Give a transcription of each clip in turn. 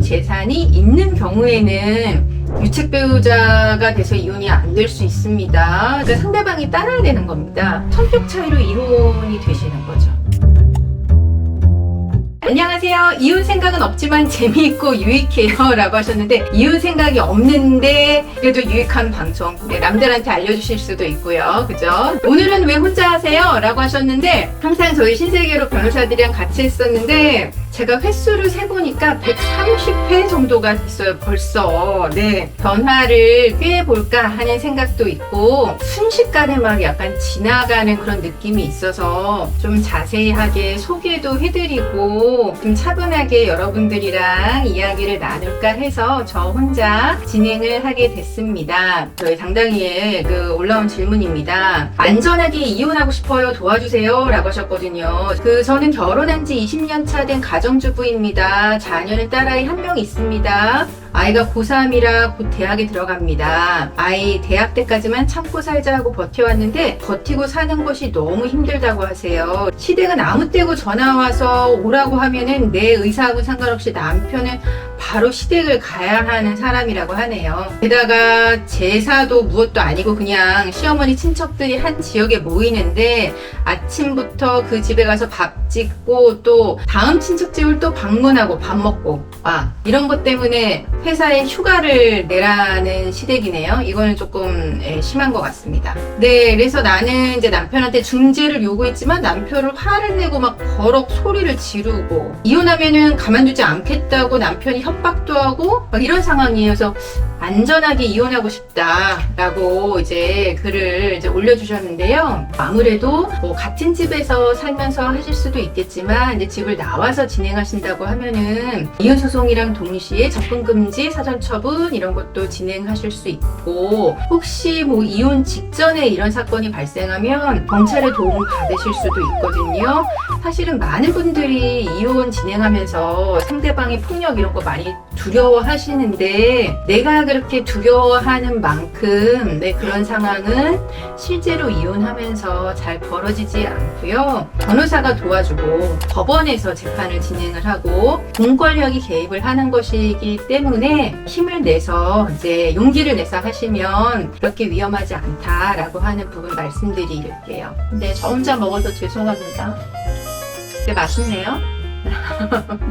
재산이 있는 경우에는 유책 배우자가 돼서 이혼이 안 될 수 있습니다. 그러니까 상대방이 따라야 되는 겁니다. 성격 차이로 이혼이 되시는 거죠. 안녕하세요. 이혼 생각은 없지만 재미있고 유익해요 라고 하셨는데, 이혼 생각이 없는데 그래도 유익한 방송, 남들한테 알려주실 수도 있고요. 그죠? 오늘은 왜 혼자 하세요? 라고 하셨는데, 항상 저희 신세계로 변호사들이랑 같이 했었는데 제가 횟수를 세보니까 130회 정도가 됐어요 벌써. 네, 변화를 꾀해볼까 하는 생각도 있고, 순식간에 막 약간 지나가는 그런 느낌이 있어서 좀 자세하게 소개도 해드리고 좀 차분하게 여러분들이랑 이야기를 나눌까 해서 저 혼자 진행을 하게 됐습니다. 저희 당당히에 올라온 질문입니다. 안전하게 이혼하고 싶어요, 도와주세요 라고 하셨거든요. 저는 결혼한 지 20년 차 된 가정주부입니다. 자녀는 딸아이 1명 있습니다. 아이가 고3이라 곧 대학에 들어갑니다. 아이 대학 때까지만 참고 살자 하고 버텨왔는데 버티고 사는 것이 너무 힘들다고 하세요. 시댁은 아무 때고 전화와서 오라고 하면은 내 의사하고 상관없이 남편은 바로 시댁을 가야 하는 사람이라고 하네요. 게다가 제사도 무엇도 아니고 그냥 시어머니 친척들이 한 지역에 모이는데 아침부터 그 집에 가서 밥 짓고 또 다음 친척집을 또 방문하고 밥 먹고 이런 것 때문에 회사에 휴가를 내라는 시댁이네요. 이거는 조금 심한 것 같습니다. 네, 그래서 나는 이제 남편한테 중재를 요구했지만 남편을 화를 내고 막 버럭 소리를 지르고, 이혼하면은 가만두지 않겠다고 남편이 협박도 하고 막 이런 상황이어서 안전하게 이혼하고 싶다라고 이제 글을 이제 올려주셨는데요. 아무래도 같은 집에서 살면서 하실 수도 있겠지만 이제 집을 나와서 진행하신다고 하면은 이혼 소송이랑 동시에 접근 금지, 사전 처분 이런 것도 진행하실 수 있고, 혹시 이혼 직전에 이런 사건이 발생하면 경찰의 도움 받으실 수도 있거든요. 사실은 많은 분들이 이혼 진행하면서 상대방의 폭력 이런 거 많이 두려워하시는데, 내가 그렇게 두려워하는 만큼 그런 상황은 실제로 이혼하면서 잘 벌어지지 않고요. 변호사가 도와주고 법원에서 재판을 진행을 하고 공권력이 개입을 하는 것이기 때문에 힘을 내서 이제 용기를 내서 하시면 그렇게 위험하지 않다라고 하는 부분 말씀드릴게요. 근데 저 혼자 먹어서 죄송합니다. 근데 맛있네요.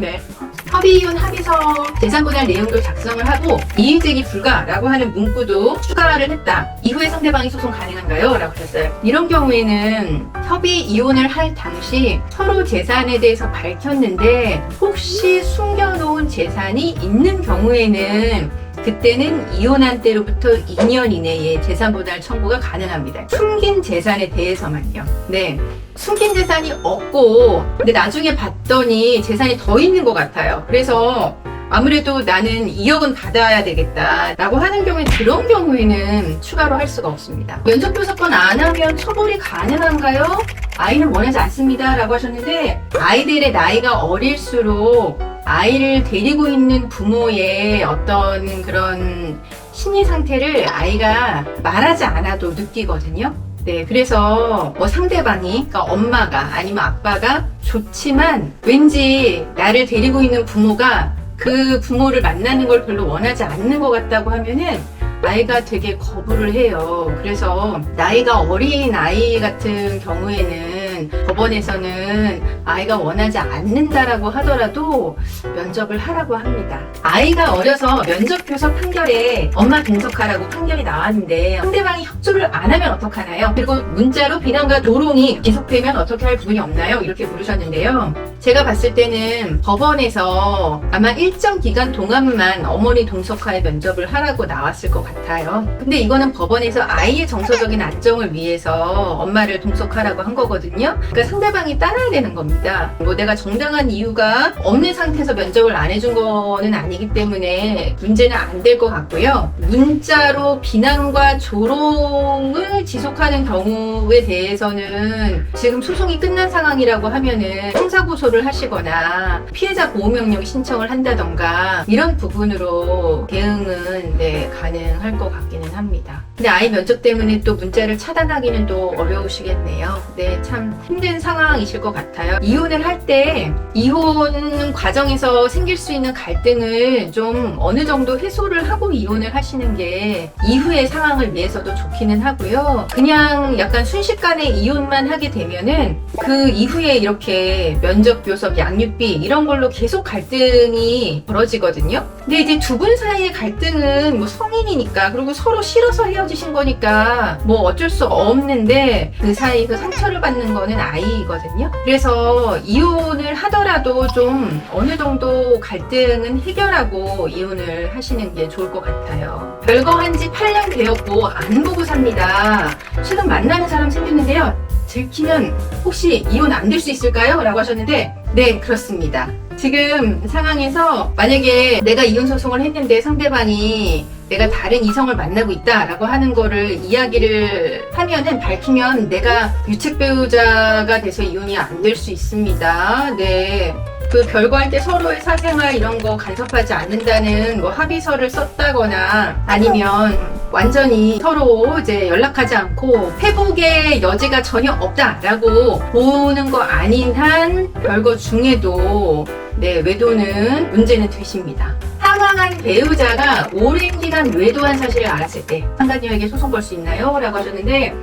네. 협의이혼 합의서 재산분할 내용도 작성을 하고 이의제기 불가라고 하는 문구도 추가를 했다. 이후에 상대방이 소송 가능한가요? 라고 하셨어요. 이런 경우에는 협의 이혼을 할 당시 서로 재산에 대해서 밝혔는데 혹시 숨겨놓은 재산이 있는 경우에는 그때는 이혼한 때로부터 2년 이내에 재산분할 청구가 가능합니다. 숨긴 재산에 대해서만요. 네. 숨긴 재산이 없고 근데 나중에 봤더니 재산이 더 있는 것 같아요. 그래서 아무래도 나는 2억은 받아야 되겠다 라고 하는 경우에, 그런 경우에는 추가로 할 수가 없습니다. 면접교섭권 안 하면 처벌이 가능한가요? 아이는 원하지 않습니다 라고 하셨는데, 아이들의 나이가 어릴수록 아이를 데리고 있는 부모의 어떤 그런 심리 상태를 아이가 말하지 않아도 느끼거든요. 네, 그래서 상대방이, 그러니까 엄마가 아니면 아빠가 좋지만 왠지 나를 데리고 있는 부모가 그 부모를 만나는 걸 별로 원하지 않는 것 같다고 하면은 아이가 되게 거부를 해요. 그래서 나이가 어린 아이 같은 경우에는 법원에서는 아이가 원하지 않는다라고 하더라도 면접을 하라고 합니다. 아이가 어려서 면접교섭 판결에 엄마 동석하라고 판결이 나왔는데 상대방이 협조를 안 하면 어떡하나요? 그리고 문자로 비난과 조롱이 계속되면 어떻게 할 부분이 없나요? 이렇게 물으셨는데요. 제가 봤을 때는 법원에서 아마 일정 기간 동안만 어머니 동석하에 면접을 하라고 나왔을 것 같아요. 근데 이거는 법원에서 아이의 정서적인 안정을 위해서 엄마를 동석하라고 한 거거든요. 그러니까 상대방이 따라야 되는 겁니다. 내가 정당한 이유가 없는 상태에서 면접을 안 해준 거는 아니기 때문에 문제는 안 될 것 같고요. 문자로 비난과 조롱을 지속하는 경우에 대해서는 지금 소송이 끝난 상황이라고 하면은 형사고소를 고소를 하시거나 피해자 보호명령 신청을 한다던가 이런 부분으로 대응은 가능할 것 같기는 합니다. 근데 아이 면접 때문에 또 문자를 차단하기는 또 어려우시겠네요. 참 힘든 상황이실 것 같아요. 이혼을 할 때 이혼 과정에서 생길 수 있는 갈등을 좀 어느 정도 해소를 하고 이혼을 하시는 게 이후의 상황을 위해서도 좋기는 하고요. 그냥 약간 순식간에 이혼만 하게 되면은 그 이후에 이렇게 면접 교섭, 양육비 이런 걸로 계속 갈등이 벌어지거든요. 근데 이제 두 분 사이의 갈등은 뭐 성인이니까, 그리고 서로 싫어서 헤어지신 거니까 뭐 어쩔 수 없는데 그 사이 그 상처를 받는 거는 아이거든요. 그래서 이혼을 하더라도 좀 어느 정도 갈등은 해결하고 이혼을 하시는 게 좋을 것 같아요. 별거 한 지 8년 되었고 안 보고 삽니다. 최근 만나는 사람 생겼는데요. 들키면 혹시 이혼 안 될 수 있을까요? 라고 하셨는데 네, 그렇습니다. 지금 상황에서 만약에 내가 이혼 소송을 했는데 상대방이 내가 다른 이성을 만나고 있다 라고 하는 거를 이야기를 하면은, 밝히면 내가 유책 배우자가 돼서 이혼이 안 될 수 있습니다. 그 별거할 때 서로의 사생활 이런 거 간섭하지 않는다는 뭐 합의서를 썼다거나, 아니면 완전히 서로 이제 연락하지 않고 회복의 여지가 전혀 없다라고 보는 거 아닌 한 별거 중에도 외도는 문제는 되십니다. 사망한 배우자가 오랜 기간 외도한 사실을 알았을 때 상간녀에게 소송 걸 수 있나요? 라고 하셨는데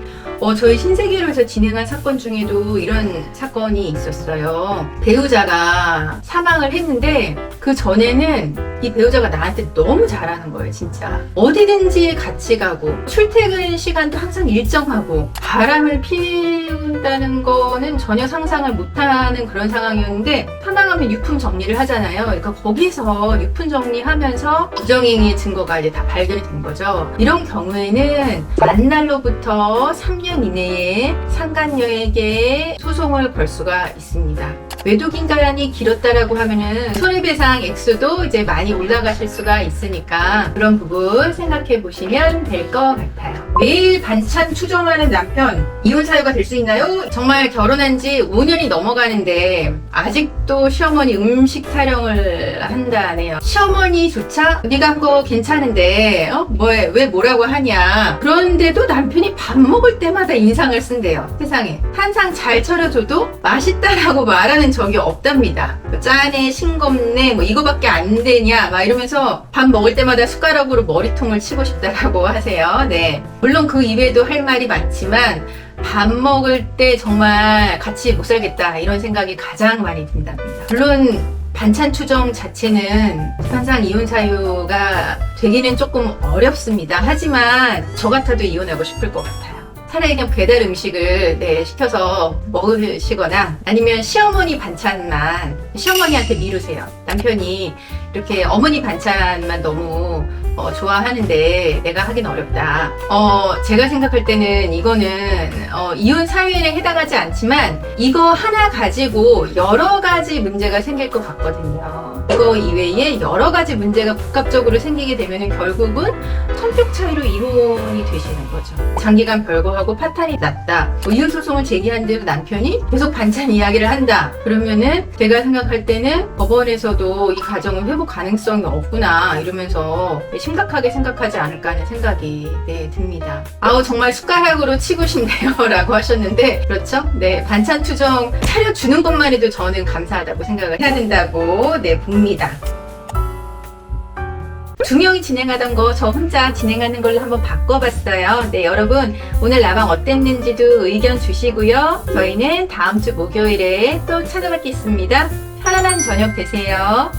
저희 신세계로에서 진행한 사건 중에도 이런 사건이 있었어요. 배우자가 사망을 했는데 그 전에는 이 배우자가 나한테 너무 잘하는 거예요. 진짜 어디든지 같이 가고 출퇴근 시간도 항상 일정하고 바람을 피운다는 거는 전혀 상상을 못하는 그런 상황이었는데, 사망하면 유품 정리를 하잖아요. 그러니까 거기서 유품 정리하면서 부정행위의 증거가 이제 다 발견이 된 거죠. 이런 경우에는 만날로부터 3년 이내에 상간녀에게 소송을 걸 수가 있습니다. 외도 기간이 길었다라고 하면은 손해배상 액수도 이제 많이 올라가실 수가 있으니까 그런 부분 생각해 보시면 될 것 같아요. 매일 반찬 추정하는 남편, 이혼 사유가 될 수 있나요? 정말 결혼한 지 5년이 넘어가는데 아직도 시어머니 음식 타령을 한다네요. 시어머니조차 네가 한 거 괜찮은데 왜 뭐라고 하냐. 그런데도 남편이 밥 먹을 때마다 인상을 쓴대요. 세상에. 한상 잘 차려줘도 맛있다라고 말하는 적이 없답니다. 짠해, 싱겁네, 뭐 이거밖에 안 되냐 막 이러면서 밥 먹을 때마다 숟가락으로 머리통을 치고 싶다라고 하세요. 물론 그 이외에도 할 말이 많지만 밥 먹을 때 정말 같이 못 살겠다 이런 생각이 가장 많이 든답니다. 물론 반찬 추정 자체는 항상 이혼 사유가 되기는 조금 어렵습니다. 하지만 저 같아도 이혼하고 싶을 것 같아요. 차라리 그냥 배달 음식을 시켜서 먹으시거나, 아니면 시어머니 반찬만 시어머니한테 미루세요. 남편이 이렇게 어머니 반찬만 너무 좋아하는데 내가 하긴 어렵다. 제가 생각할 때는 이거는 이혼 사유에 해당하지 않지만 이거 하나 가지고 여러 가지 문제가 생길 것 같거든요. 이거 이외에 여러 가지 문제가 복합적으로 생기게 되면 결국은 성격 차이로 이혼이 되시는 거죠. 장기간 별거하고 파탄이 났다. 이혼 소송을 제기한 대로 남편이 계속 반찬 이야기를 한다. 그러면은 제가 생각할 때는 법원에서도 이 가정은 회복 가능성이 없구나 이러면서 심각하게 생각하지 않을까 하는 생각이 듭니다. 정말 숟가락으로 치고 싶네요 라고 하셨는데, 그렇죠? 반찬 투정 차려주는 것만 해도 저는 감사하다고 생각을 해야 된다고 봅니다. 두 명이 진행하던 거 저 혼자 진행하는 걸로 한번 바꿔봤어요. 여러분 오늘 라방 어땠는지도 의견 주시고요. 저희는 다음 주 목요일에 또 찾아뵙겠습니다. 편안한 저녁 되세요.